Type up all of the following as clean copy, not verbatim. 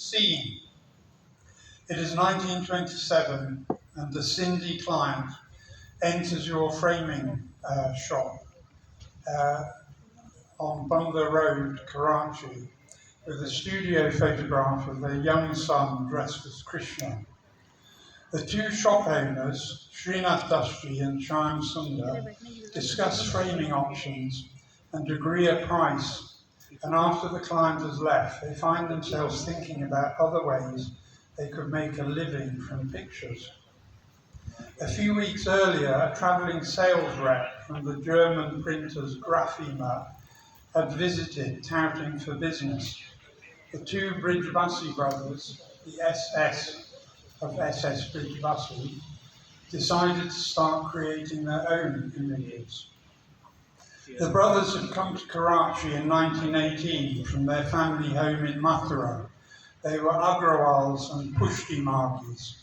Scene. It is 1927 and the Sindhi client enters your framing shop on Bunda Road, Karachi, with a studio photograph of their young son dressed as Krishna. The two shop owners, Srinath Dastri and Shyam Sundar, discuss framing options and agree a price, and after the client has left, they find themselves thinking about other ways they could make a living from pictures. A few weeks earlier, a travelling sales rep from the German printers Graphema had visited, touting for business. The two Brijbasi brothers, the SS of SS Brijbasi, decided to start creating their own images. The brothers had come to Karachi in 1918 from their family home in Mathura. They were Agrawals and Pushti Margis,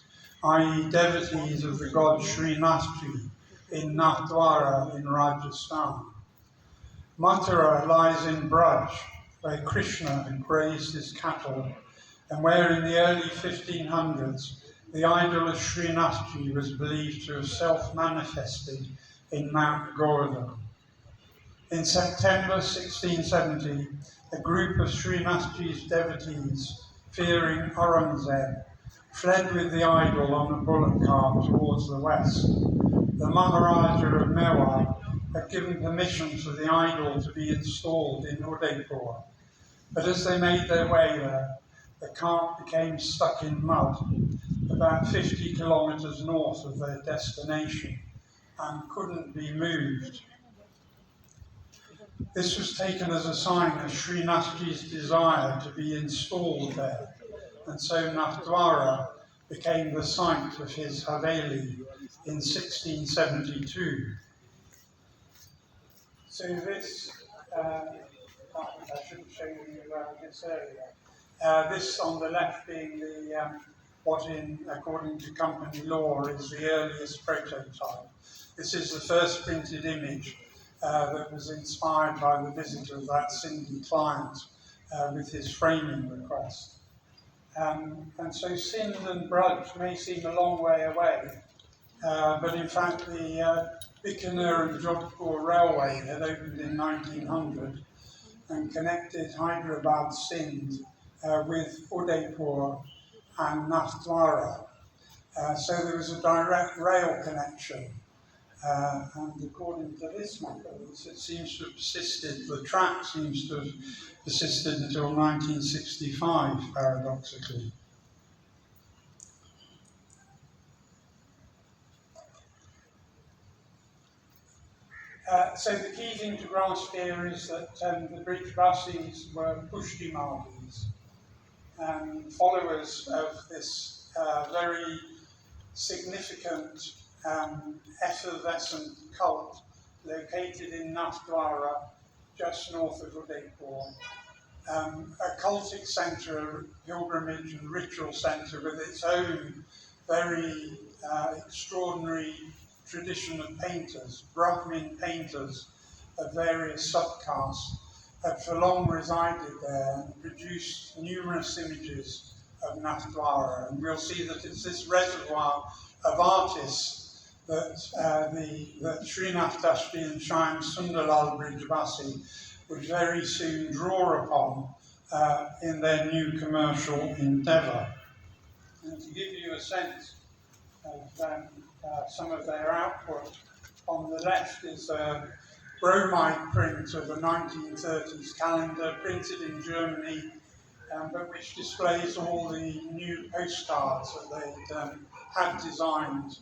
i.e. devotees of the god Srinathji in Nathdwara in Rajasthan. Mathura lies in Braj, where Krishna had grazed his cattle, and where in the early 1500s the idol of Srinathji was believed to have self-manifested in Mount Govardhan. In September 1670, a group of Srinathji's devotees, fearing Aurangzeb, fled with the idol on a bullock cart towards the west. The Maharaja of Mewar had given permission for the idol to be installed in Udaipur, but as they made their way there, the cart became stuck in mud about 50 kilometres north of their destination and couldn't be moved. This was taken as a sign of Srinathji's desire to be installed there, and so Nathdwara became the site of his Haveli in 1672. So this, I should have shown you this earlier. This on the left being the what, according to company law, is the earliest prototype. This is the first printed image that was inspired by the visit of that Sindhi client with his framing request. And so Sindh and Braj may seem a long way away, but in fact the Bikaner and Jodhpur Railway had opened in 1900 and connected Hyderabad, Sindh with Udaipur and Nathdwara. So there was a direct rail connection. And according to this map, it seems to have persisted, the track seems to have persisted until 1965, paradoxically. So the key thing to grasp here is that the Brijbasis were Pushti Margis, followers of this very significant effervescent cult located in Nathdwara, just north of Udaipur. A cultic centre, pilgrimage and ritual centre with its own very extraordinary tradition of painters, Brahmin painters of various subcastes, had for long resided there and produced numerous images of Nathdwara. And we'll see that it's this reservoir of artists that Srinath Dastri and Shyam Sundarlal Brijbasi would very soon draw upon in their new commercial endeavour. And to give you a sense of some of their output, on the left is a bromide print of a 1930s calendar printed in Germany, but which displays all the new postcards that they'd had designed,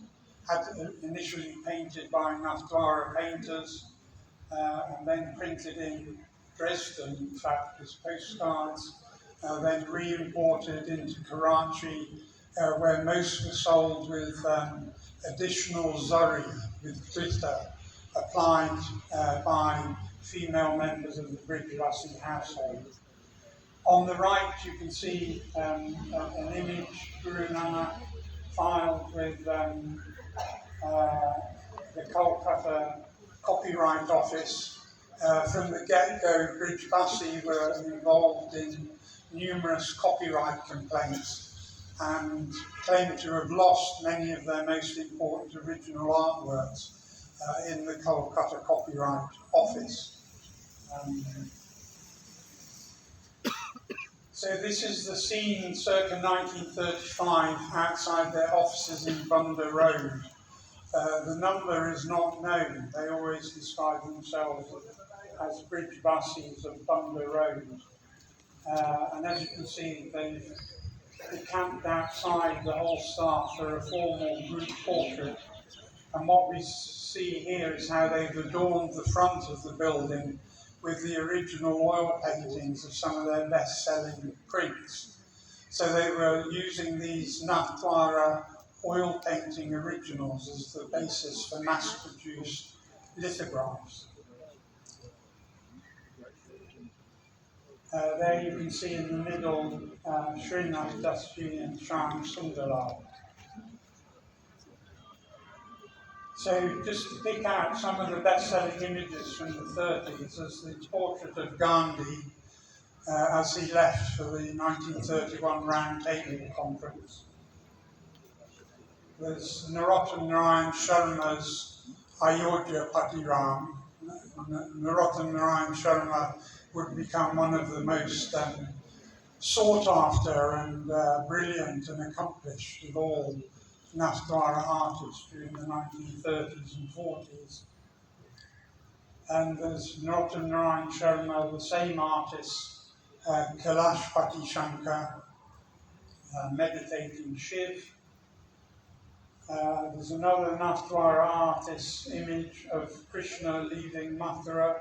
had initially painted by Nathdwara painters, and then printed in Dresden, in fact, as postcards, then re-imported into Karachi, where most were sold with additional zari, with glitter, applied by female members of the Brijbasi household. On the right, you can see an image, Guru Nanak, filed with the Kolkata Copyright Office. From the get-go, Brijbasi were involved in numerous copyright complaints and claim to have lost many of their most important original artworks in the Calcutta Copyright Office. So this is the scene circa 1935 outside their offices in Bunda Road. The number is not known. They always describe themselves as Bridge Buses of Bunda Road. And as you can see, they've camped outside the whole staff for a formal group portrait. And what we see here is how they've adorned the front of the building with the original oil paintings of some of their best-selling prints. So they were using these Nathdwara oil painting originals as the basis for mass-produced lithographs. There you can see in the middle Srinath Dasji and Shyam Sundarlal. So just to pick out some of the best-selling images from the 30s, there's the portrait of Gandhi as he left for the 1931 Round Table Conference. There's Narottam Narayan Sharma's Ayodhya Patiram. Narottam Narayan Sharma would become one of the most sought after and brilliant and accomplished of all Nathdwara artists during the 1930s and 40s. And there's Narottam Narayan Sharma, the same artist, Kailash Pati Shankar, meditating Shiv. There's another Nathdwara artist's image of Krishna leaving Mathura.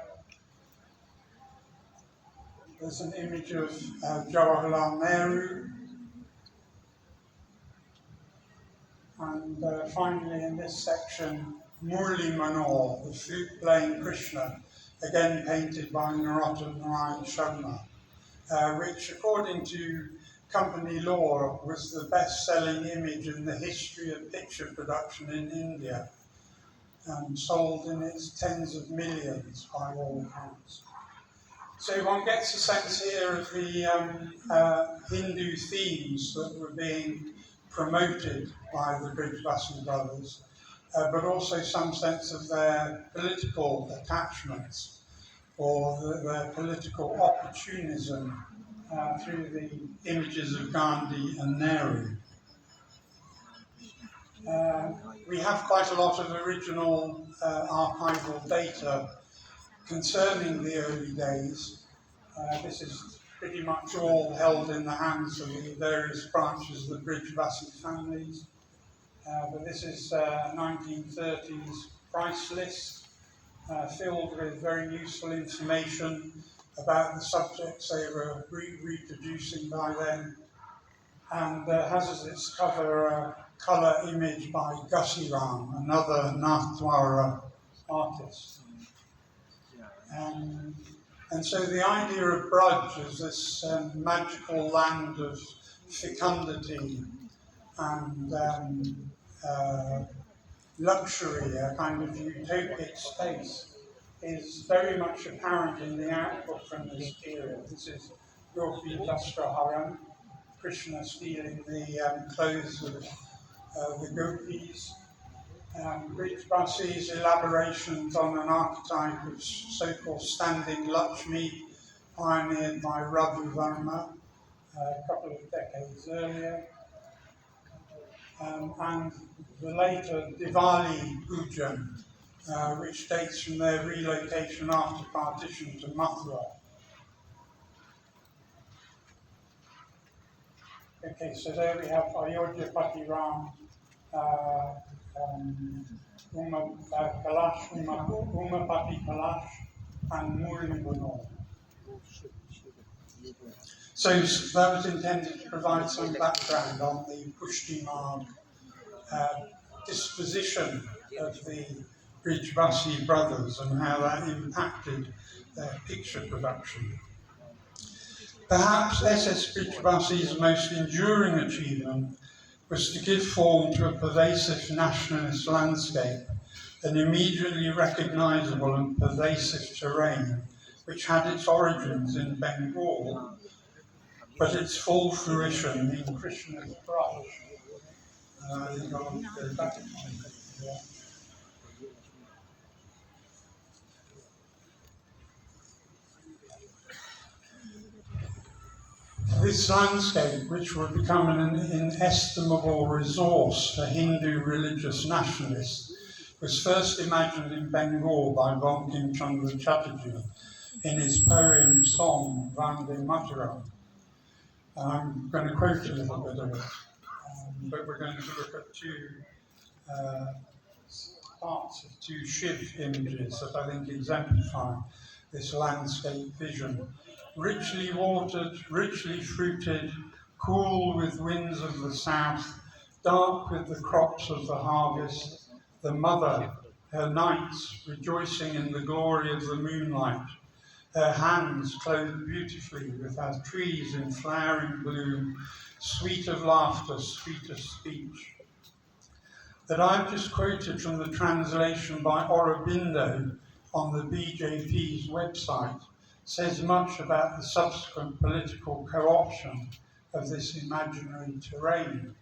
There's an image of Jawaharlal Nehru. And finally, in this section, Murli Manohar, the flute-playing Krishna, again painted by Narottam Narayan Sharma, which, according to company law, was the best-selling image in the history of picture production in India, and sold in its tens of millions by all accounts. So one gets a sense here of the Hindu themes that were being promoted by the Brij Basu brothers, but also some sense of their political attachments or their political opportunism through the images of Gandhi and Nehru. We have quite a lot of original archival data concerning the early days. This is pretty much all held in the hands of the various branches of the Brij Basu families. But this is 1930s price list filled with very useful information about the subjects they were reproducing by then, and has as its cover a colour image by Gussie-Ram, another Nathdwara artist. And so the idea of Braj as this magical land of fecundity and luxury, a kind of utopic space, is very much apparent in the output from this period. This is Gopi Dastraharan, Krishna stealing the clothes of the gopis. Brij Basu's elaborations on an archetype of so-called standing Lakshmi, pioneered by Ravi Varma a couple of decades earlier. And the later Diwali Pujan, which dates from their relocation after partition to Mathura. Okay, so there we have Ayodhya Patiram, Kailash, Umapati Kailash, and Murli Manohar. So that was intended to provide some background on the Pushti Marg disposition of the Brij Basu brothers and how that impacted their picture production. Perhaps SS Brij Basu's most enduring achievement was to give form to a pervasive nationalist landscape, an immediately recognisable and pervasive terrain which had its origins in Bengal, but its full fruition in Krishna's Braj. You go back to yeah. This landscape, which would become an inestimable resource for Hindu religious nationalists, was first imagined in Bengal by Bankim Chandra Chatterjee in his poem song Vande Mataram. I'm going to quote a little bit of it, but we're going to look at two parts of two Shiv images that I think exemplify this landscape vision. Richly watered, richly fruited, cool with winds of the south, dark with the crops of the harvest, the mother, her nights rejoicing in the glory of the moonlight, her hands clothed beautifully with her trees in flowering bloom, sweet of laughter, sweet of speech. That I've just quoted from the translation by Aurobindo on the BJP's website says much about the subsequent political co-option of this imaginary terrain.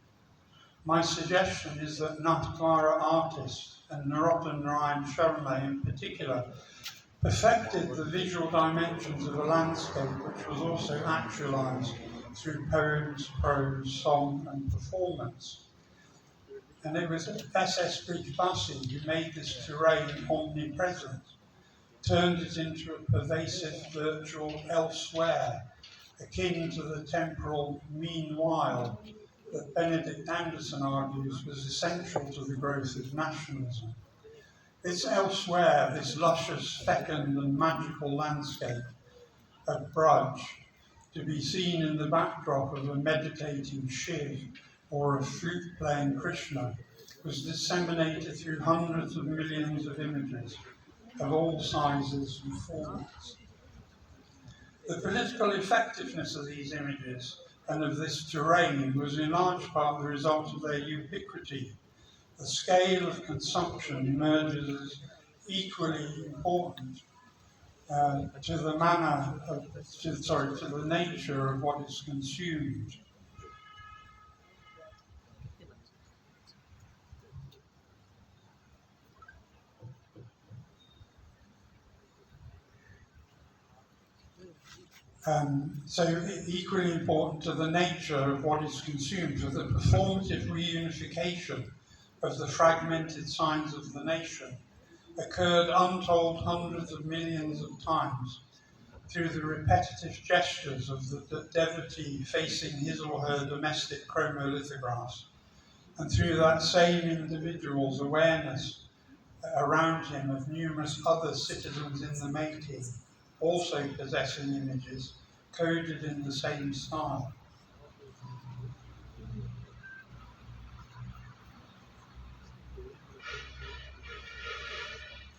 My suggestion is that Nathdwara artists, and Narottam Narayan Sharma in particular, perfected the visual dimensions of a landscape which was also actualized through poems, prose, song and performance. And it was S.S. Braj who made this terrain omnipresent, turned it into a pervasive virtual elsewhere, akin to the temporal meanwhile that Benedict Anderson argues was essential to the growth of nationalism. This elsewhere, this luscious, fecund and magical landscape of Braj, to be seen in the backdrop of a meditating Shiv or a flute-playing Krishna, was disseminated through hundreds of millions of images of all sizes and formats. The political effectiveness of these images and of this terrain was in large part the result of their ubiquity. The scale of consumption emerges as equally important to the nature of what is consumed. So equally important to the nature of what is consumed, to the performative reunification of the fragmented signs of the nation, occurred untold hundreds of millions of times through the repetitive gestures of the devotee facing his or her domestic chromolithographs, and through that same individual's awareness around him of numerous other citizens in the making, also possessing images coded in the same style.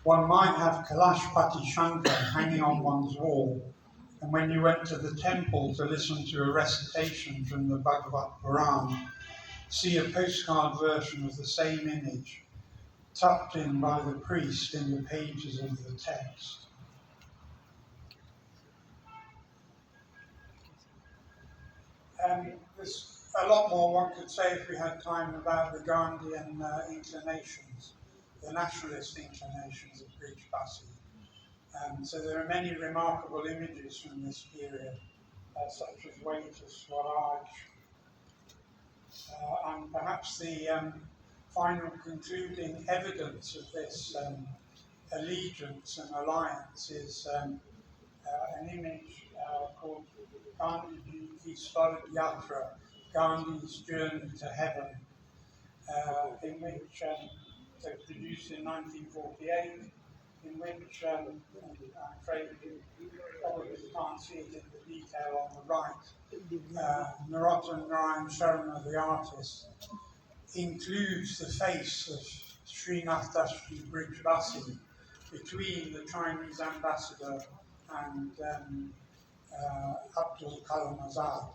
One might have Kailashpati Shankar hanging on one's wall, and when you went to the temple to listen to a recitation from the Bhagavad Puran, see a postcard version of the same image, tucked in by the priest in the pages of the text. There's a lot more one could say if we had time about the Gandhian inclinations, the nationalist inclinations of Braj Basi. So there are many remarkable images from this period, such as Way to Swaraj. And perhaps the final concluding evidence of this allegiance and alliance is an image called Gandhi Ki Swarg Yatra, Gandhi's Journey to Heaven, in which, so produced in 1948, in which, I'm afraid you probably can't see it in the detail on the right, Narottam Narayan Sharma, the artist, includes the face of Srinath Dasji Braj Basi between the Chinese ambassador and Abdul Kalam Azad.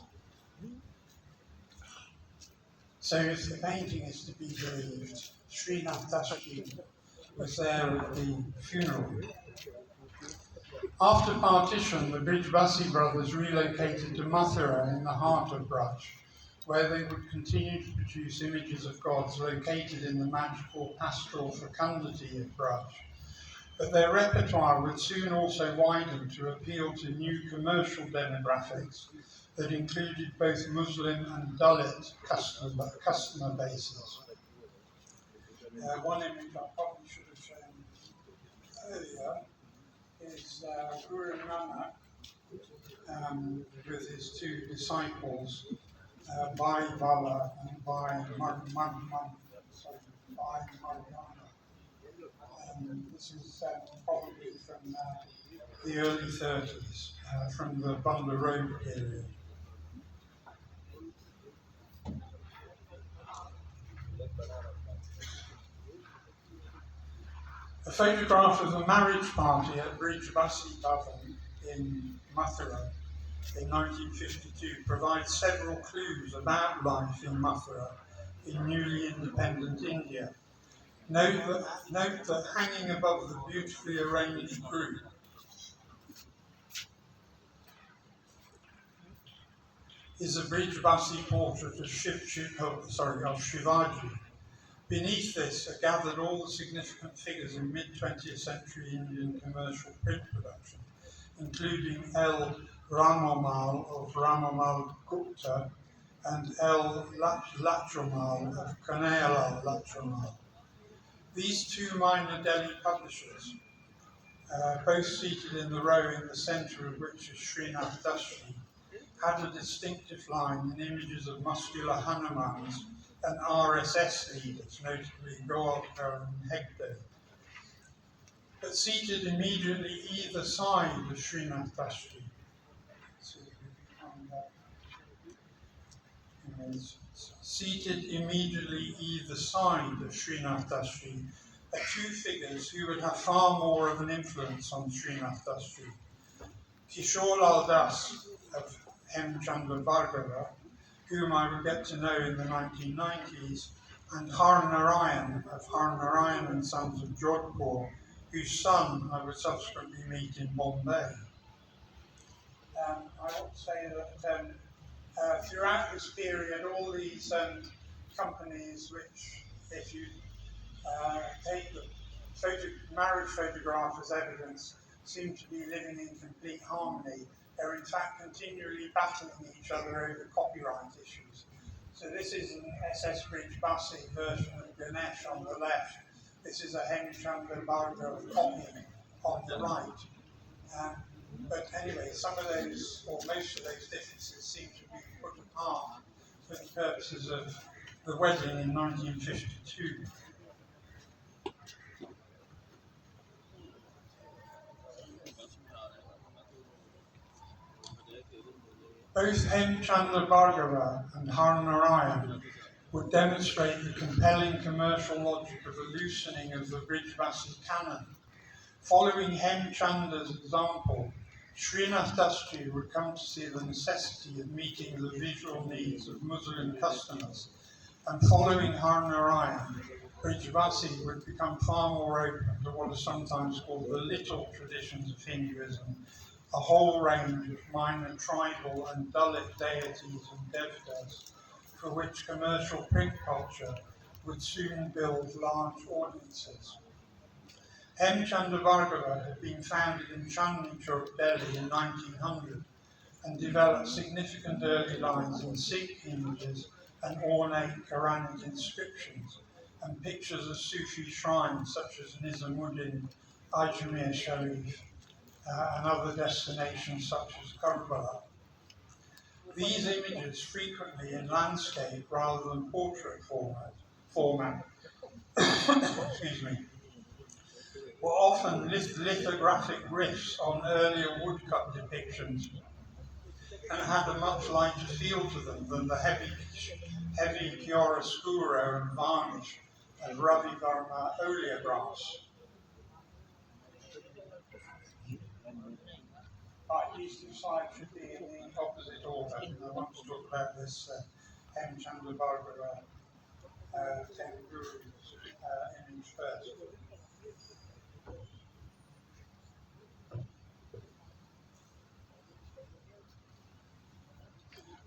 So if the painting is to be believed, Srinath Dasji was there at the funeral. After partition, the Braj brothers relocated to Mathura in the heart of Braj, where they would continue to produce images of gods located in the magical pastoral fecundity of Braj. But their repertoire would soon also widen to appeal to new commercial demographics that included both Muslim and Dalit customer bases. One image I probably should have shown earlier is Guru Nanak with his two disciples, Bhai Bala and Bhai Mariana. This is probably from the early 30s, from the Bunda Road period. A photograph of a marriage party at Braj Bhavan in Mathura in 1952 provides several clues about life in Mathura in newly independent India. Note that hanging above the beautifully arranged group is a Braj portrait of Shivaji. Beneath this are gathered all the significant figures in mid-20th century Indian commercial print production, including L. Ramamal of Ramamal Gupta and L. Latramal of Kanayalal Latramal. These two minor Delhi publishers, both seated in the row in the centre of which is Srinath Dashri, had a distinctive line in images of muscular Hanumans and RSS leaders, notably Goalkar and Hegde. But seated immediately either side of Srinath Dashri, seated immediately either side of Srinath Dashri are two figures who would have far more of an influence on Srinath Dashri. Kishore Lal Das of Hemchandra Bhargava, whom I would get to know in the 1990s, and Har Narayan of Har Narayan and Sons of Jodhpur, whose son I would subsequently meet in Bombay. I ought to say that throughout this period, all these companies which, if you take the marriage photograph as evidence, seem to be living in complete harmony. They're in fact continually battling each other over copyright issues. So this is an SS Braj Basi version of Ganesh on the left. This is a Hemchandra Bhargava copy on the right. But anyway, some of those, or most of those differences seem to be put apart for the purposes of the wedding in 1952. Both Hemchandra Bhargava and Har Narayan would demonstrate the compelling commercial logic of the loosening of the Braj Basi canon. Following Hemchandra's example, Srinath Dashri would come to see the necessity of meeting the visual needs of Muslim customers, and following Har Narayan, Braj Basi would become far more open to what are sometimes called the little traditions of Hinduism, a whole range of minor tribal and Dalit deities and devtas, for which commercial print culture would soon build large audiences. Hemchandra Bhargava had been founded in Chandni Chowk, Delhi in 1900 and developed significant early lines in Sikh images and ornate Quranic inscriptions and pictures of Sufi shrines such as Nizamuddin, Ajmer Sharif, and other destinations such as Karbala. These images, frequently in landscape rather than portrait format excuse me, were often lithographic riffs on earlier woodcut depictions and had a much lighter feel to them than the heavy chiaroscuro and varnish of Ravi Varma oleographs. Right, these two slides should be in the opposite order. I want to talk about this Hemchandra Bhargava image first.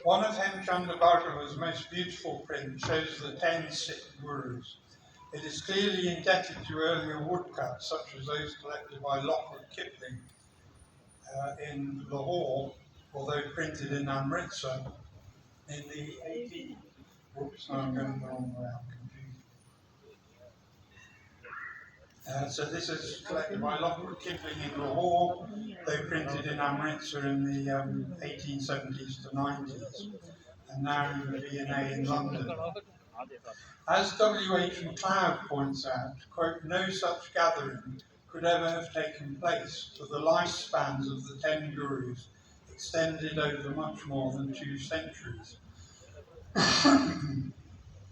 One of Hemchanda Bhargava's most beautiful prints shows the 10 Sikh gurus. It is clearly indebted to earlier woodcuts, such as those collected by Lockwood Kipling in Lahore, although printed in Amritsar in the 18th. Oops, no, I'm going the wrong way, I'm confused. So this is collected by Lockwood Kipling in Lahore, though printed in Amritsar in the 1870s to 90s, and now in the V&A in London. As W.H. MacLeod points out, quote, no such gathering could ever have taken place, for the lifespans of the 10 gurus extended over much more than 2 centuries.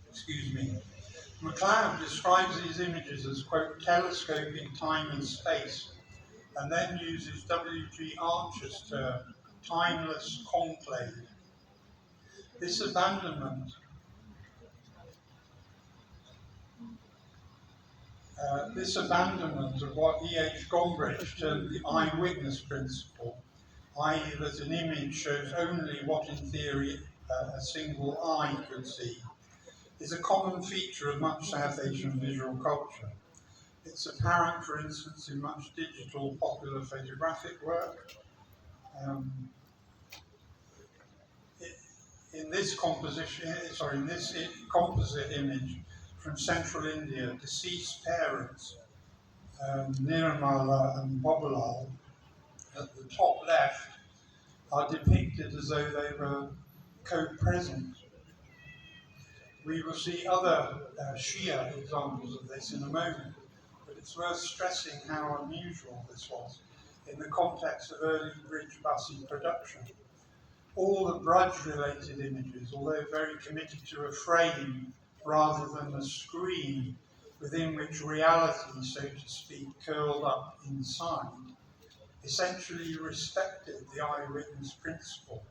Excuse me. MacLeod describes these images as, quote, telescoping time and space, and then uses W.G. Archer's term, timeless conclave. This abandonment of what E.H. Gombrich termed the eyewitness principle, i.e. that an image shows only what in theory a single eye could see, is a common feature of much South Asian visual culture. It's apparent, for instance, in much digital popular photographic work. In this composite image from central India, deceased parents, Nirmala and Babalal, at the top left, are depicted as though they were co-present. We will see other Shia examples of this in a moment, but it's worth stressing how unusual this was in the context of early Brij Basi production. All the Braj-related images, although very committed to a frame rather than a screen within which reality, so to speak, curled up inside, essentially respected the eyewitness principle.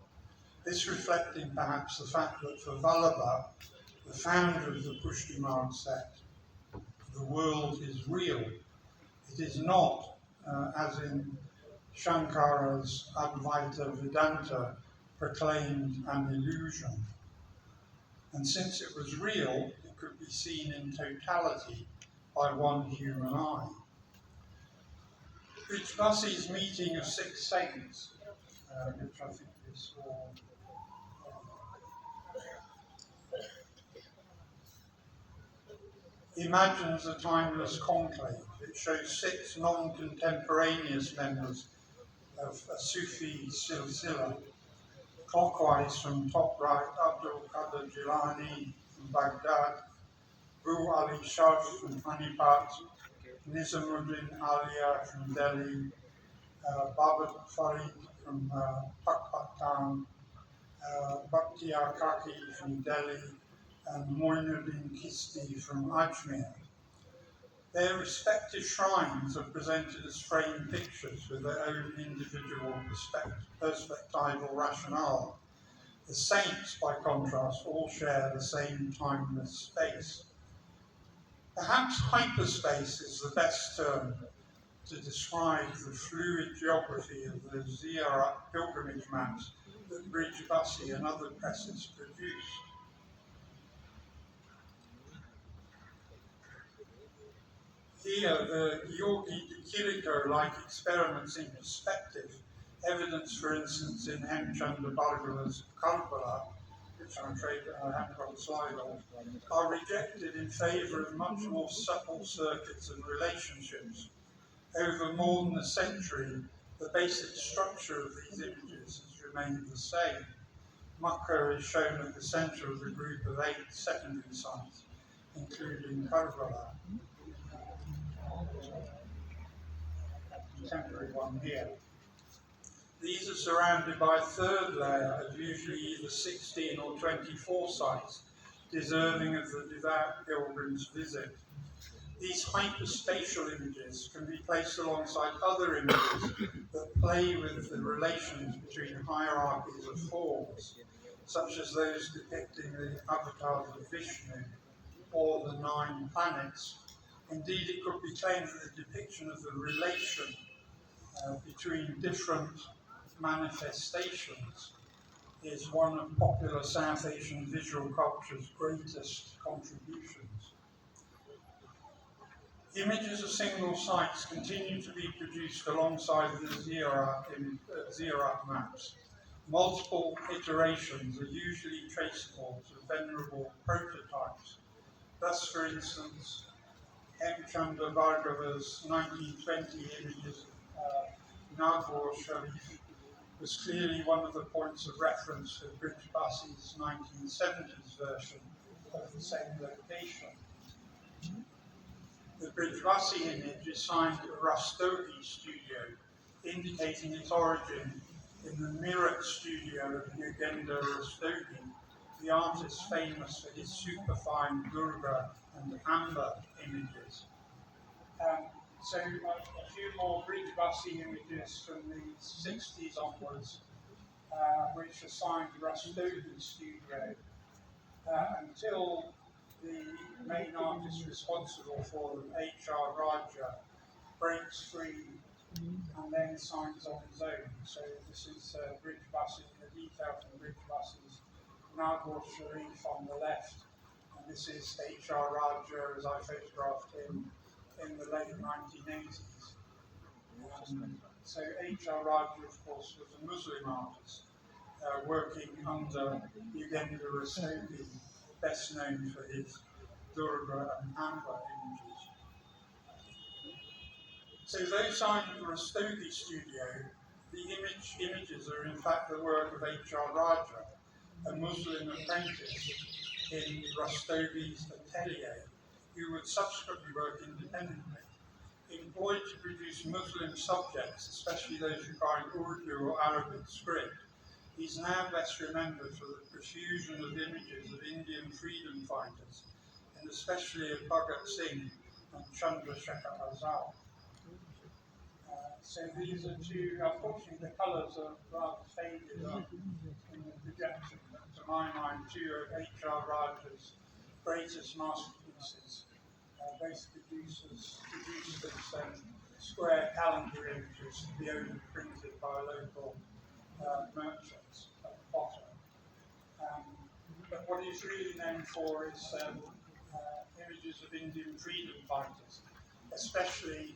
This reflecting perhaps the fact that for Vallabha, the founder of the Pushti Marg sect, the world is real. It is not, as in Shankara's Advaita Vedanta, proclaimed an illusion. And since it was real, it could be seen in totality by one human eye. Brij Basi's meeting of 6 saints, which I think we saw, imagines a timeless conclave. It shows 6 non-contemporaneous members of a Sufi silsila. Clockwise from top right, Abdul Qadir Jilani from Baghdad, Abu Ali Shah from Panipat, Nizamuddin Alia from Delhi, Babat Farid from Pakpatan, Bakhtiar Kaki from Delhi, and Moinuddin Chisti from Ajmer. Their respective shrines are presented as framed pictures with their own individual perspectival rationale. The saints, by contrast, all share the same timeless space. Perhaps hyperspace is the best term to describe the fluid geography of the Ziyarat pilgrimage maps that Brij Basi and other presses produced. Here, the Yogi Kiriko-like experiments in perspective, evidence, for instance, in Hemchanda Bhargava's Karbala, which I'm afraid I haven't got a slide on, are rejected in favour of much more supple circuits and relationships. Over more than a century, the basic structure of these images has remained the same. Makkah is shown at the centre of the group of 8 secondary sites, including Karbala. Contemporary one here. These are surrounded by a third layer of usually either 16 or 24 sites, deserving of the devout pilgrim's visit. These hyperspatial images can be placed alongside other images that play with the relations between hierarchies of forms, such as those depicting the avatars of Vishnu or the 9 planets. Indeed, it could be claimed that the depiction of the relation between different manifestations is one of popular South Asian visual culture's greatest contributions. Images of single sites continue to be produced alongside the Zierat maps. Multiple iterations are usually traceable to venerable prototypes. Thus, for instance, M. Chandra Bhargava's 1920 images of Nagpur Sharif was clearly one of the points of reference for Braj Basi's 1970s version of the same location. The Braj Basi image is signed Rastogi Studio, indicating its origin in the Meerut studio of Yogendra Rastogi, the artist famous for his superfine Durga and Amber images. So a few more Braj Basi images from the 60s onwards, which are signed Rastogi Studio, until the main artist responsible for them, H.R. Raja, breaks free and then signs on his own. So this is Braj Basi, the detail from Braj Basi's Nagpur Sharif on the left, and this is H.R. Raja as I photographed him in the late 1980s. So H.R. Raja, of course, was a Muslim artist working under Yogendra Rastogi, best known for his Durga and Amber images. So those signed for Rastogi Studio, the images are in fact the work of H.R. Raja, a Muslim apprentice in Rastogi's atelier, who would subsequently work independently. Employed to produce Muslim subjects, especially those requiring Urdu or Arabic script, he's now best remembered for the profusion of images of Indian freedom fighters, and especially of Bhagat Singh and Chandrasekhar Azad. So these are two, unfortunately the colours are rather faded in the projection, but to my mind, two of H.R. Raja's greatest masterpieces, both produced as square calendar images to be only printed by local merchants at the bottom. But what he's really known for is images of Indian freedom fighters, especially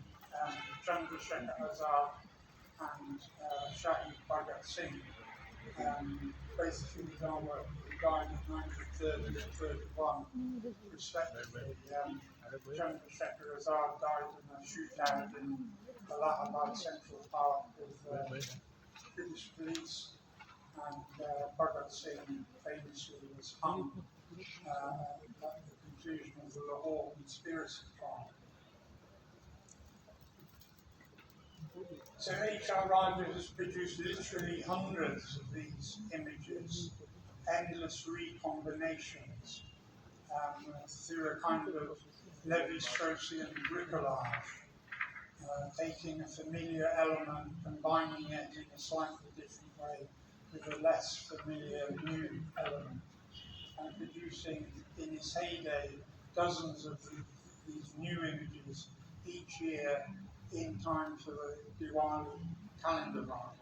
Chandrasekhar Azad and Shahid Bhagat Singh, both of whose artwork died in 1930 and 31, respectively. Chandrasekhar Azad died in a shootout in Allahabad Central Park with British police, and Bhagat Singh famously was hung at the conclusion of the Lahore conspiracy trial. So H.R. Raja has produced literally hundreds of these images, endless recombinations, through a kind of Lévi-Straussian bricolage, taking a familiar element, combining it in a slightly different way with a less familiar new element, and producing in its heyday dozens of these new images each year in time for the Diwali calendar month.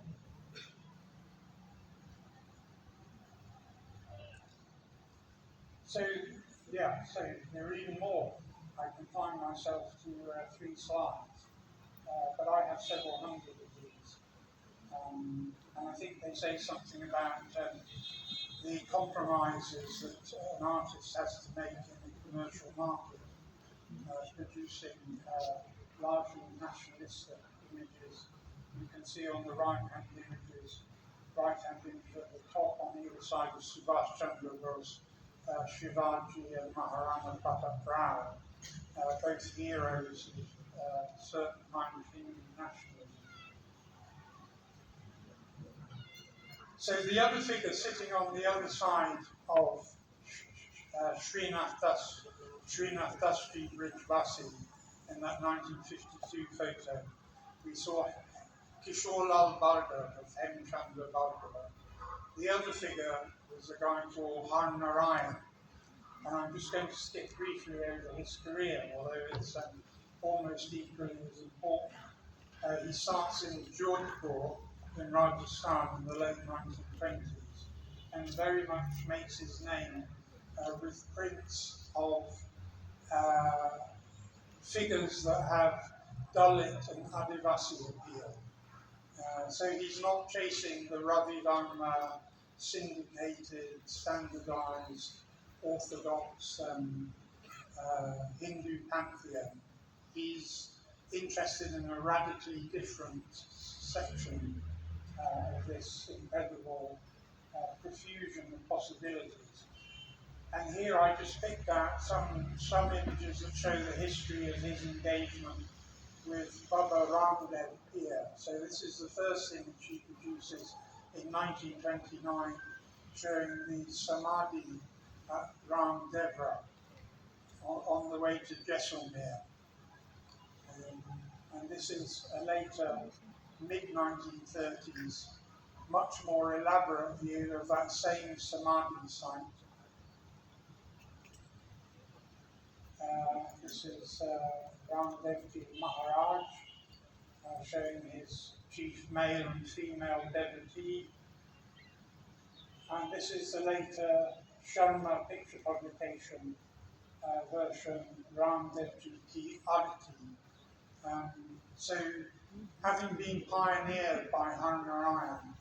So there are even more. I confine myself to 3 slides, but I have several hundred of these. And I think they say something about the compromises that an artist has to make in the commercial market, producing largely nationalistic images. You can see on the right-hand image at the top on either side of Subhash Chandra Bose, Shivaji and Maharana Pratap Rao, both heroes of a certain kind of Hindu nationalism. So the other figure sitting on the other side of Srinath Dasji Braj Basi in that 1952 photo, we saw Kishore Lal Bhargav of M. Chandra Bhargava. The other figure was a guy called Har Narayan, and I'm just going to skip briefly over his career, although it's almost equally as important. He starts in Jodhpur in Rajasthan in the late 1920s. and very much makes his name with prints of figures that have Dalit and Adivasi appeal. So he's not chasing the Ravivarma syndicated, standardized, orthodox Hindu pantheon. He's interested in a radically different section of this incredible profusion of possibilities. And here I just picked out some images that show the history of his engagement with Baba Ramdev here. So this is the first image he produces in 1929, showing the Samadhi at Ramdevra on the way to Jaisalmer. And this is a later, mid-1930s, much more elaborate view of that same Samadhi site. This is Ramdevji Maharaj, showing his chief male and female devotee. And this is the later Sharma picture publication version, Ramdevji Ki Arti. So, having been pioneered by Harnarayan,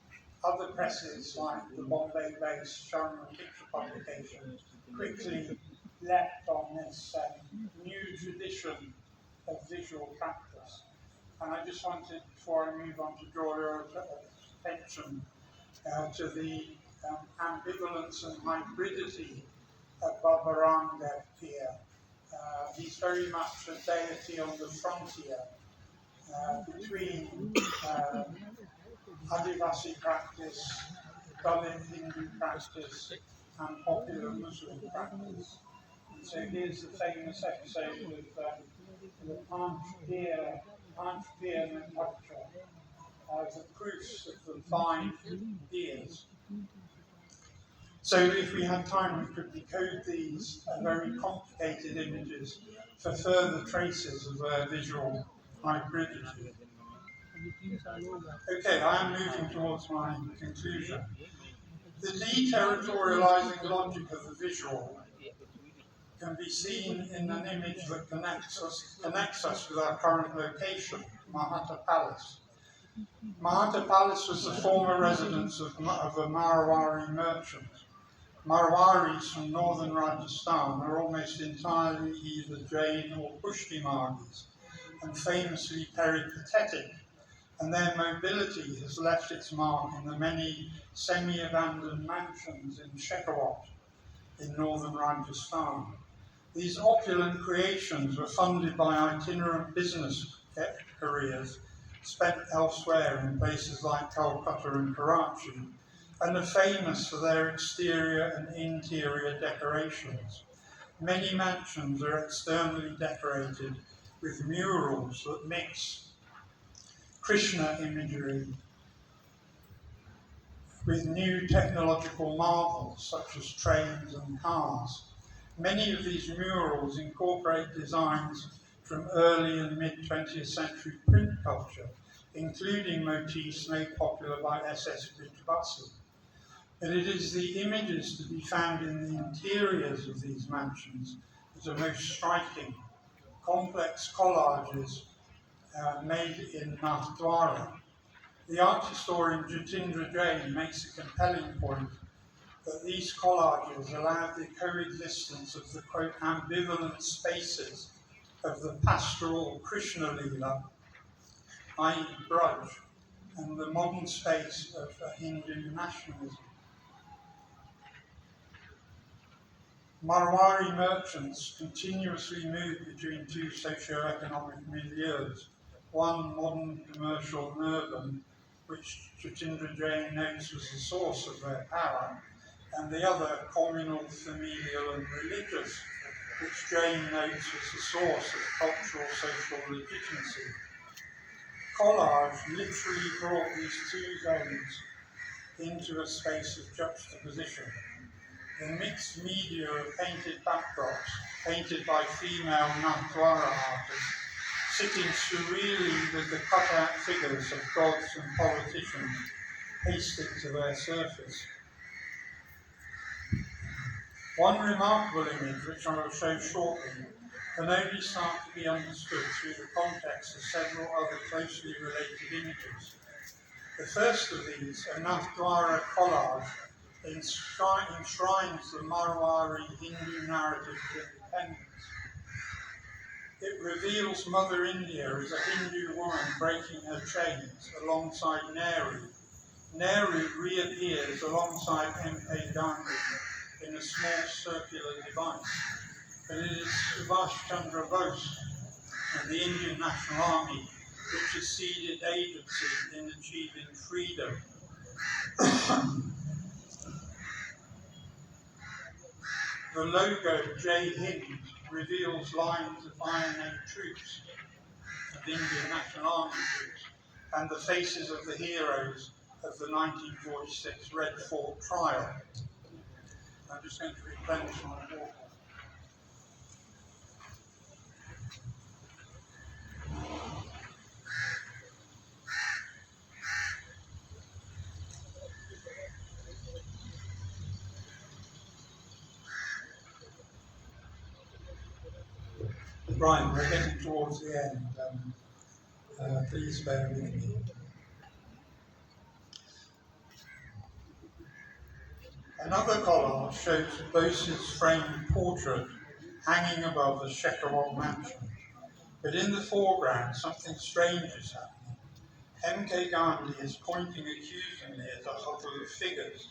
other presses like the Bombay-based Sharma picture publication quickly leapt on this new tradition of visual practice. And I just wanted, before I move on, to draw your attention to the ambivalence and hybridity of Baba Ramdev here. He's very much a deity on the frontier between Adivasi practice, Dalit Hindu practice, and popular Muslim practice. And so here's the famous episode with the Panch Peer Manufacture, the proofs of the 5 years. So if we had time, we could decode these very complicated images for further traces of their visual hybridity. Okay, I am moving towards my conclusion. The deterritorializing logic of the visual can be seen in an image that connects us with our current location, Mahatma Palace. Mahatma Palace was the former residence of a Marwari merchant. Marwaris from northern Rajasthan are almost entirely either Jain or Pushti Margis, and famously peripatetic, and their mobility has left its mark in the many semi-abandoned mansions in Shekhawat in northern Rajasthan. These opulent creations were funded by itinerant business careers spent elsewhere in places like Calcutta and Karachi, and are famous for their exterior and interior decorations. Many mansions are externally decorated with murals that mix Krishna imagery with new technological marvels such as trains and cars. Many of these murals incorporate designs from early and mid-20th century print culture, including motifs made popular by S.S. Brijbasi. But it is the images to be found in the interiors of these mansions that are most striking. Complex collages made in Nathdwara. The art historian Jatindra Jain makes a compelling point that these collages allow the coexistence of the, quote, ambivalent spaces of the pastoral Krishna Leela, i.e. Braj, and the modern space of Hindu nationalism. Marwari merchants continuously move between two socio-economic milieux, one modern, commercial and urban, which Jatindra Jain notes was the source of their power, and the other communal, familial and religious, which Jain notes was the source of cultural social legitimacy. Collage literally brought these two zones into a space of juxtaposition. The mixed media of painted backdrops, painted by female Nathdwara artists, sitting surreally with the cut-out figures of gods and politicians pasted to their surface. One remarkable image, which I will show shortly, can only start to be understood through the context of several other closely related images. The first of these, a Nathdwara collage, enshrines the Marwari Hindu narrative of independence. It reveals Mother India as a Hindu woman breaking her chains alongside Nehru. Nehru reappears alongside M.K. Gandhi in a small circular device, but it is Subhash Chandra Bose and the Indian National Army which has ceded agency in achieving freedom. The logo Jai Hind reveals lines of Iron troops, of the Indian National Army troops, and the faces of the heroes of the 1946 Red Fort trial. I'm just going to replenish my water. Right, we're getting towards the end. Please bear with me. Another collage shows Bose's framed portrait hanging above the Shekhawat mansion. But in the foreground, something strange is happening. M.K. Gandhi is pointing accusingly at a huddle of figures.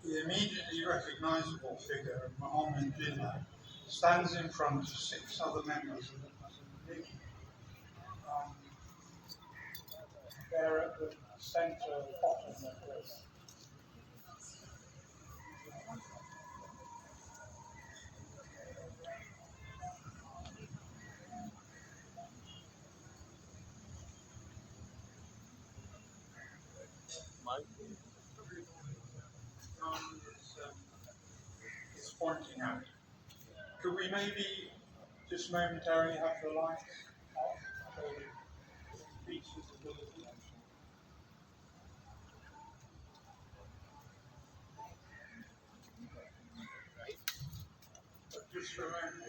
The immediately recognizable figure of Muhammad Jinnah stands in front of 6 other members of the Muslim League. They're at the centre bottom of this. Is pointing out. Could we maybe just momentarily have the lights off so it increase visibility? But just for a moment,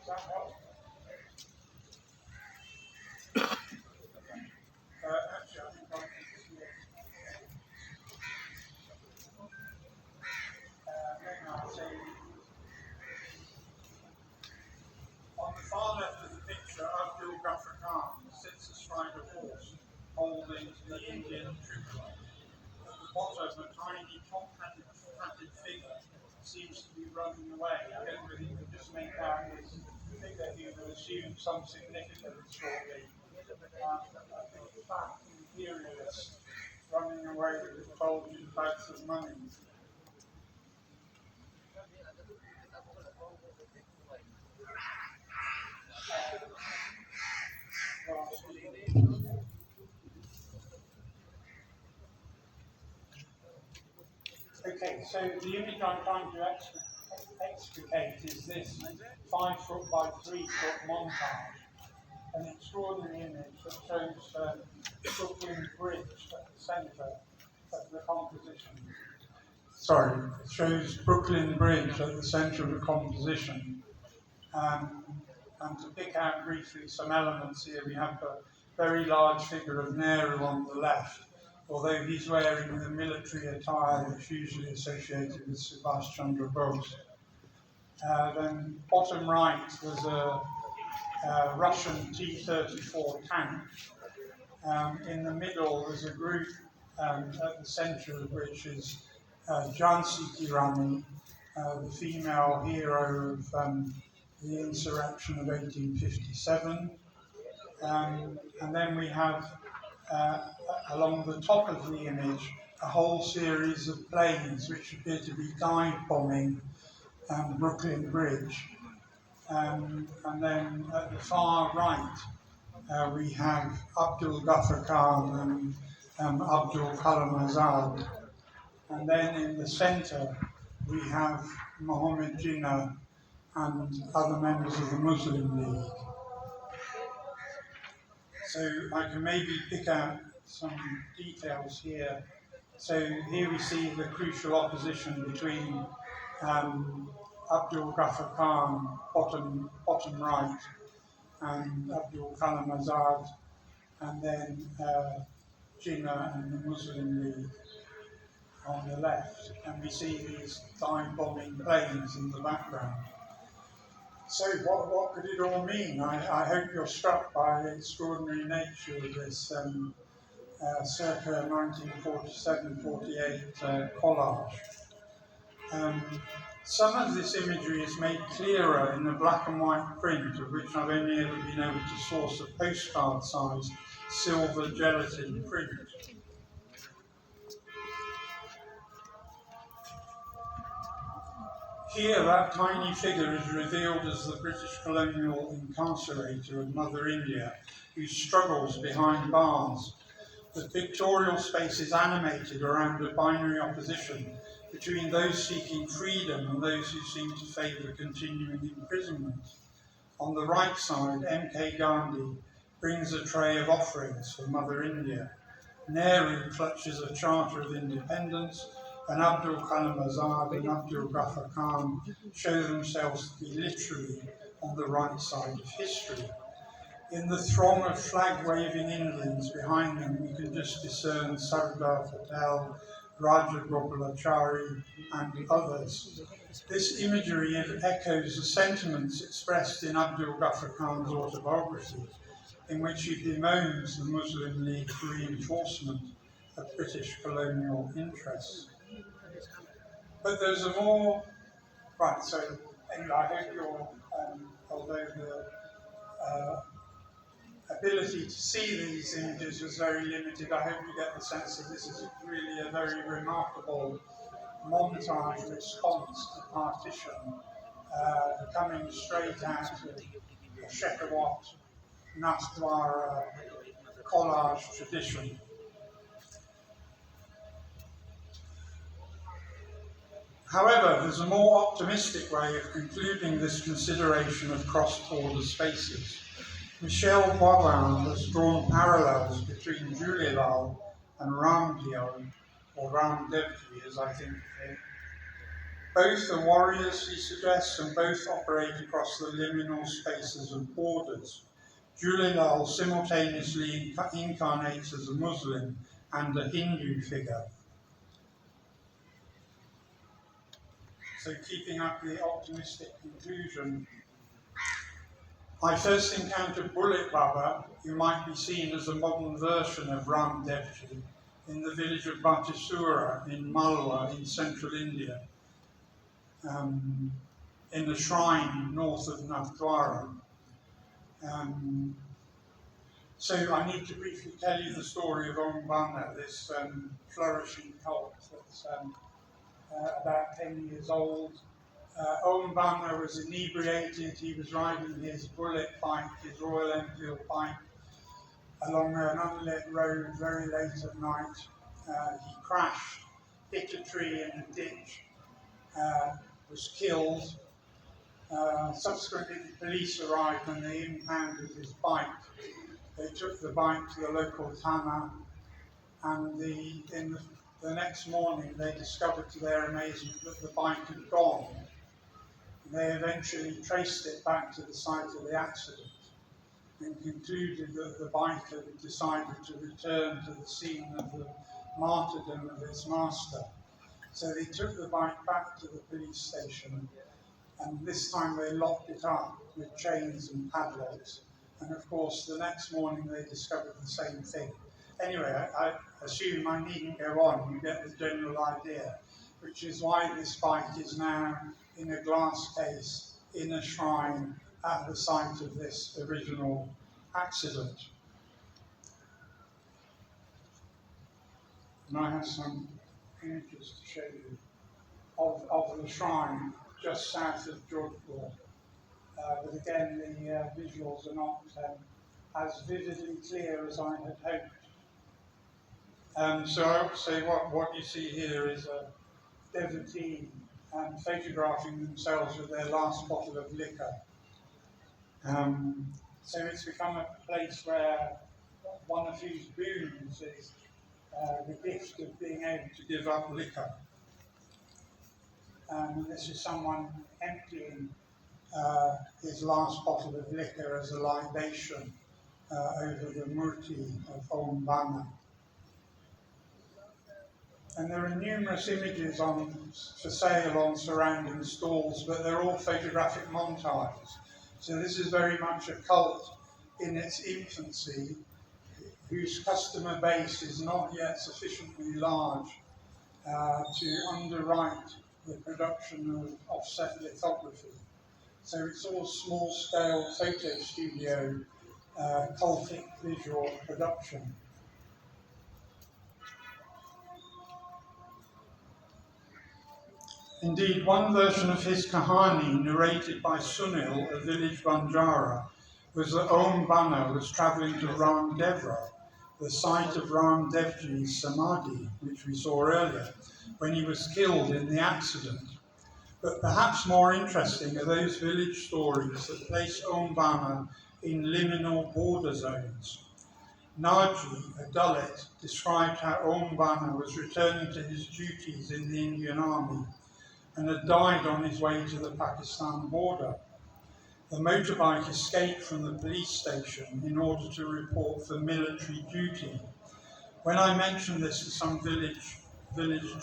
does that help? Actually, I think I can see it. Then I'll say, on the far left of the picture, Abdul Ghaffar Khan sits astride a horse, holding the Indian troop line. At the bottom, a tiny top-hatted figure seems to be running away. I don't really just make out this figure who will assume some significance shortly. I think the fact imperialists running away with bulging bags of money. Okay, so the image I'm trying to explicate is this 5 foot by 3 foot montage. An extraordinary image that shows Brooklyn Bridge at the centre of the composition. Sorry, it shows Brooklyn Bridge at the centre of the composition. And to pick out briefly some elements here, we have a very large figure of Nehru on the left, although he's wearing the military attire that's usually associated with Subhash Chandra Bose. Then bottom right, there's a Russian T-34 tank. In the middle, there's a group at the centre of which is Jhansi Ki Rani, the female hero of the insurrection of 1857. And then we have, along the top of the image, a whole series of planes which appear to be dive bombing Brooklyn Bridge. And then at the far right, we have Abdul Ghaffar Khan and Abdul Kalam Azad. And then in the centre, we have Mohammed Jinnah and other members of the Muslim League. So I can maybe pick out some details here. So here we see the crucial opposition between Abdul Ghaffar Khan, bottom right, and Abdul Kalam Azad, and then Jinnah and the Muslim League on the left. And we see these dive-bombing planes in the background. So what could it all mean? I hope you're struck by the extraordinary nature of this circa 1947-48 collage. Some of this imagery is made clearer in the black and white print, of which I've only ever been able to source a postcard-sized silver gelatin print. Here, that tiny figure is revealed as the British colonial incarcerator of Mother India, who struggles behind bars. The pictorial space is animated around a binary opposition between those seeking freedom and those who seem to favour continuing imprisonment. On the right side, M.K. Gandhi brings a tray of offerings for Mother India. Nehru clutches a Charter of Independence, and Abdul Kalam Azad and Abdul Ghaffar Khan show themselves to be literally on the right side of history. In the throng of flag-waving Indians behind them, we can just discern Sardar Patel, Raja Gopalachari, and others. This imagery echoes the sentiments expressed in Abdul Ghaffar Khan's autobiography, in which he bemoans the Muslim League's reinforcement of British colonial interests. But there's a more... Right, so anyway, I hope you're, although the ability to see these images was very limited, I hope you get the sense that this is really a very remarkable montage response to partition, coming straight out of the Shekhawat Nathdwara collage tradition. However, there's a more optimistic way of concluding this consideration of cross-border spaces. Michel Boivin has drawn parallels between Julilal and Ramdeo, or Ramdevji, as I think of him. Both are warriors, he suggests, and both operate across the liminal spaces of borders. Julilal simultaneously incarnates as a Muslim and a Hindu figure. So keeping up the optimistic conclusion, I first encountered Bullet Baba, who might be seen as a modern version of Ramdevji, in the village of Batisura in Malwa in central India, in a shrine north of Nathdwara. So I need to briefly tell you the story of Om Bana, this flourishing cult that's about 10 years old. Om Bana was inebriated. He was riding his bullet bike, his Royal Enfield bike, along an unlit road very late at night. He crashed, hit a tree in a ditch, was killed. Subsequently, the police arrived and they impounded his bike. They took the bike to the local Thana, and the next morning they discovered to their amazement that the bike had gone. They eventually traced it back to the site of the accident and concluded that the bike had decided to return to the scene of the martyrdom of its master. So they took the bike back to the police station, and this time they locked it up with chains and padlocks. And of course, the next morning they discovered the same thing. Anyway, I assume I needn't go on, you get the general idea, which is why this bike is now in a glass case in a shrine at the site of this original accident. And I have some images to show you of the shrine just south of Jodhpur. But again, the visuals are not as vividly clear as I had hoped. So I would say what you see here is a devotee and photographing themselves with their last bottle of liquor. So it's become a place where one of whose boons is the gift of being able to give up liquor. This is someone emptying his last bottle of liquor as a libation over the murti of Om Bana. And there are numerous images for sale on surrounding stalls, but they're all photographic montages. So this is very much a cult in its infancy, whose customer base is not yet sufficiently large to underwrite the production of offset lithography. So it's all small-scale photo studio, cultic visual production. Indeed, one version of his Kahani, narrated by Sunil, a village Banjara, was that Om Bana was travelling to Ramdevra, the site of Ram Devji's Samadhi, which we saw earlier, when he was killed in the accident. But perhaps more interesting are those village stories that place Om Bana in liminal border zones. Naji, a Dalit, described how Om Bana was returning to his duties in the Indian Army and had died on his way to the Pakistan border. The motorbike escaped from the police station in order to report for military duty. When I mentioned this to some village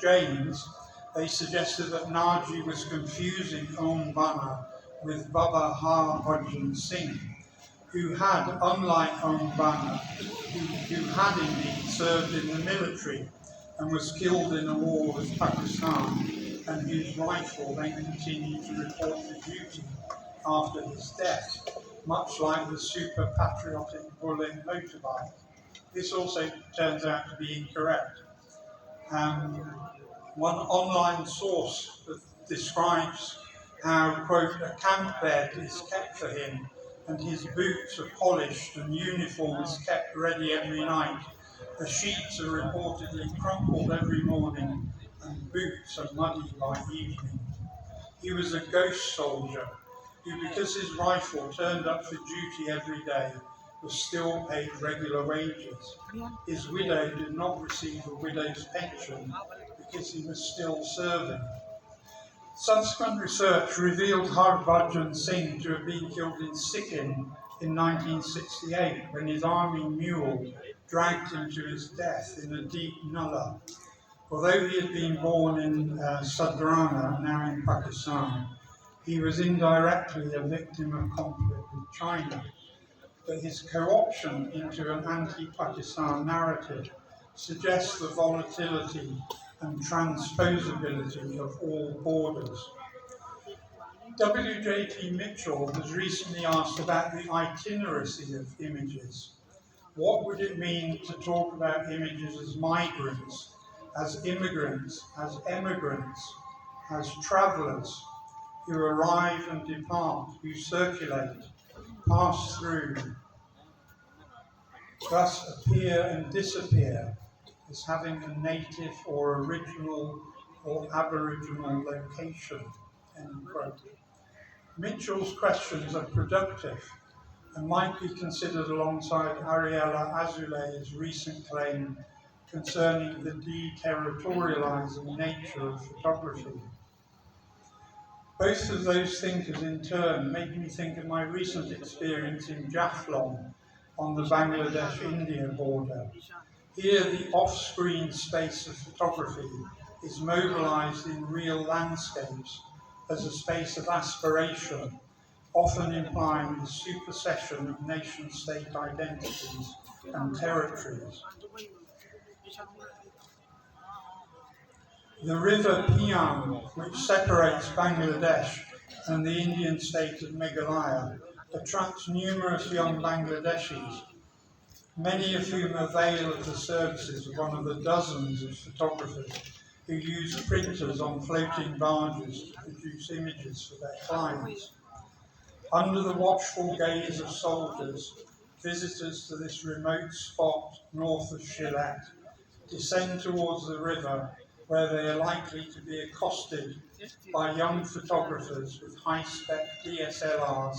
Jains, they suggested that Naji was confusing Om Bana with Baba Harbhajan Singh, who had, unlike Om Bana, who had indeed served in the military and was killed in a war with Pakistan, and whose rifle then continued to report for duty after his death, much like the super patriotic Bullet motorbike. This also turns out to be incorrect. One online source that describes how, quote, a camp bed is kept for him and his boots are polished and uniform is kept ready every night. The sheets are reportedly crumpled every morning and boots are muddy by evening. He was a ghost soldier who, because his rifle turned up for duty every day, was still paid regular wages. His widow did not receive a widow's pension because he was still serving. Subsequent research revealed Harbhajan Singh to have been killed in Sikkim in 1968 when his army mule dragged him to his death in a deep nullah. Although he had been born in Sadrana, now in Pakistan, he was indirectly a victim of conflict with China. But his co-option into an anti-Pakistan narrative suggests the volatility and transposability of all borders. W.J.T. Mitchell was recently asked about the itineracy of images. What would it mean to talk about images as migrants, as immigrants, as emigrants, as travellers who arrive and depart, who circulate, pass through, thus appear and disappear, as having a native or original or aboriginal location, end quote. Mitchell's questions are productive and might be considered alongside Ariella Azule's recent claim concerning the deterritorializing nature of photography. Both of those thinkers in turn made me think of my recent experience in Jaflong on the Bangladesh-India border. Here the off-screen space of photography is mobilized in real landscapes as a space of aspiration, often implying the supersession of nation-state identities and territories. The river Piang, which separates Bangladesh and the Indian state of Meghalaya, attracts numerous young Bangladeshis, many of whom avail of the services of one of the dozens of photographers who use printers on floating barges to produce images for their clients. Under the watchful gaze of soldiers, visitors to this remote spot north of Shillette descend towards the river, where they are likely to be accosted by young photographers with high-spec DSLRs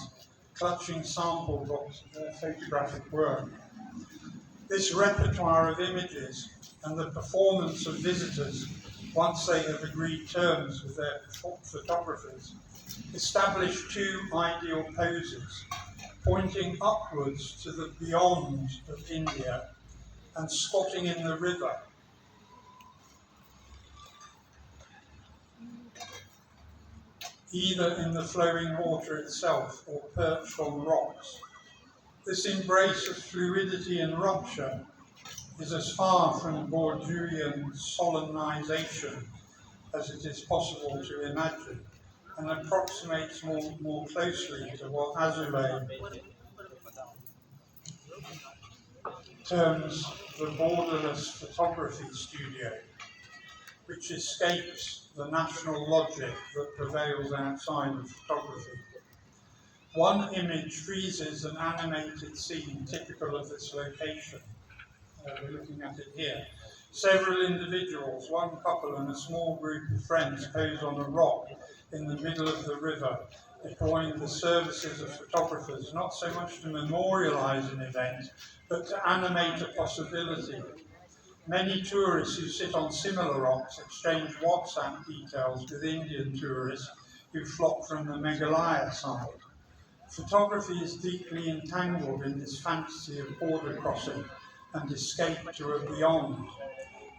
clutching sample books of their photographic work. This repertoire of images and the performance of visitors, once they have agreed terms with their photographers, establish two ideal poses, pointing upwards to the beyond of India and squatting in the river. Either in the flowing water itself or perched on rocks. This embrace of fluidity and rupture is as far from Borgian solemnization as it is possible to imagine, and approximates more closely to what Azoulay terms the borderless photography studio, which escapes the national logic that prevails outside of photography. One image freezes an animated scene typical of this location. We're looking at it here. Several individuals, one couple and a small group of friends pose on a rock in the middle of the river, deploying the services of photographers, not so much to memorialize an event, but to animate a possibility. Many tourists who sit on similar rocks exchange WhatsApp details with Indian tourists who flock from the Meghalaya side. Photography is deeply entangled in this fantasy of border crossing and escape to a beyond.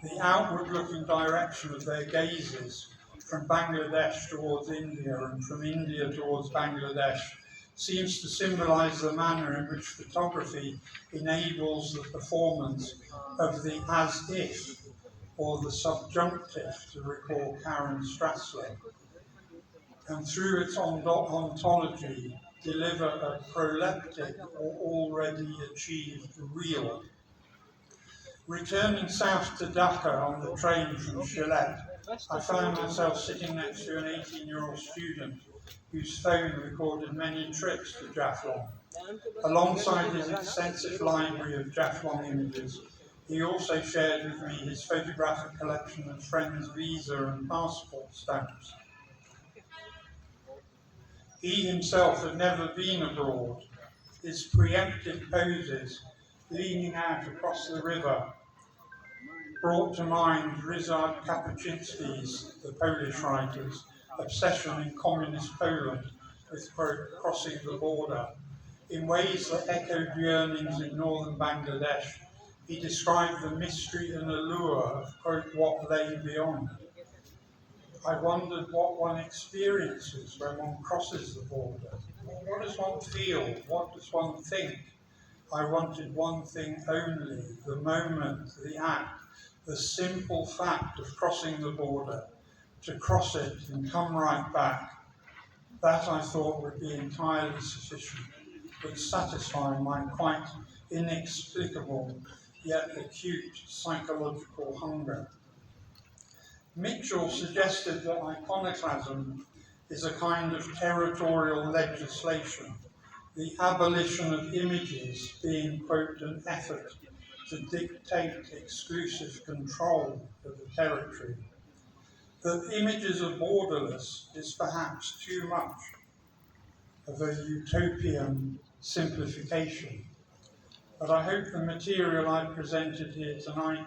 The outward-looking direction of their gazes from Bangladesh towards India and from India towards Bangladesh seems to symbolize the manner in which photography enables the performance of the as-if or the subjunctive, to recall Karen Strassler, and through its ontology deliver a proleptic or already achieved real. Returning south to Dhaka on the train from Sylhet, I found myself sitting next to an 18-year-old student whose phone recorded many trips to Jaflong. Alongside his extensive library of Jaflong images, he also shared with me his photographic collection of friends' visa and passport stamps. He himself had never been abroad. His preemptive poses, leaning out across the river, brought to mind Ryszard Kapuscinski's, the Polish writer's, obsession in communist Poland with crossing the border. In ways that echoed yearnings in northern Bangladesh, he described the mystery and allure of, quote, what lay beyond. I wondered what one experiences when one crosses the border. What does one feel? What does one think? I wanted one thing only, the moment, the act, the simple fact of crossing the border, to cross it and come right back. That I thought would be entirely sufficient, would satisfy my quite inexplicable yet acute psychological hunger. Mitchell suggested that iconoclasm is a kind of territorial legislation, the abolition of images being, quote, an effort to dictate exclusive control of the territory. That images are borderless is perhaps too much of a utopian simplification, but I hope the material I presented here tonight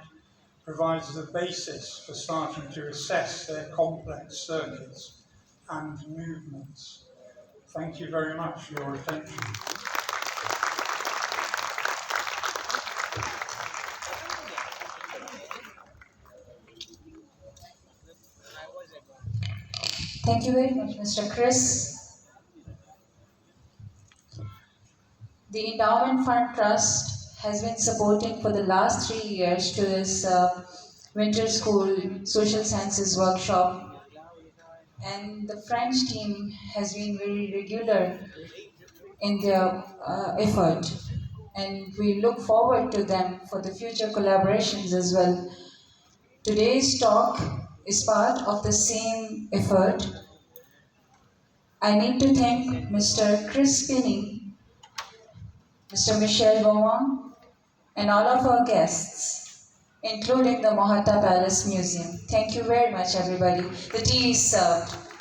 provides the basis for starting to assess their complex circuits and movements. Thank you very much for your attention. Thank you very much, Mr. Chris. The Endowment Fund Trust has been supporting for the last 3 years to this winter school social sciences workshop, and the French team has been very regular in their effort, and we look forward to them for the future collaborations as well. Today's talk is part of the same effort. I need to thank Mr. Chris Pinney, Mr. Michel Beaumont, and all of our guests including the Mohata Palace Museum. Thank you very much, everybody. The tea is served.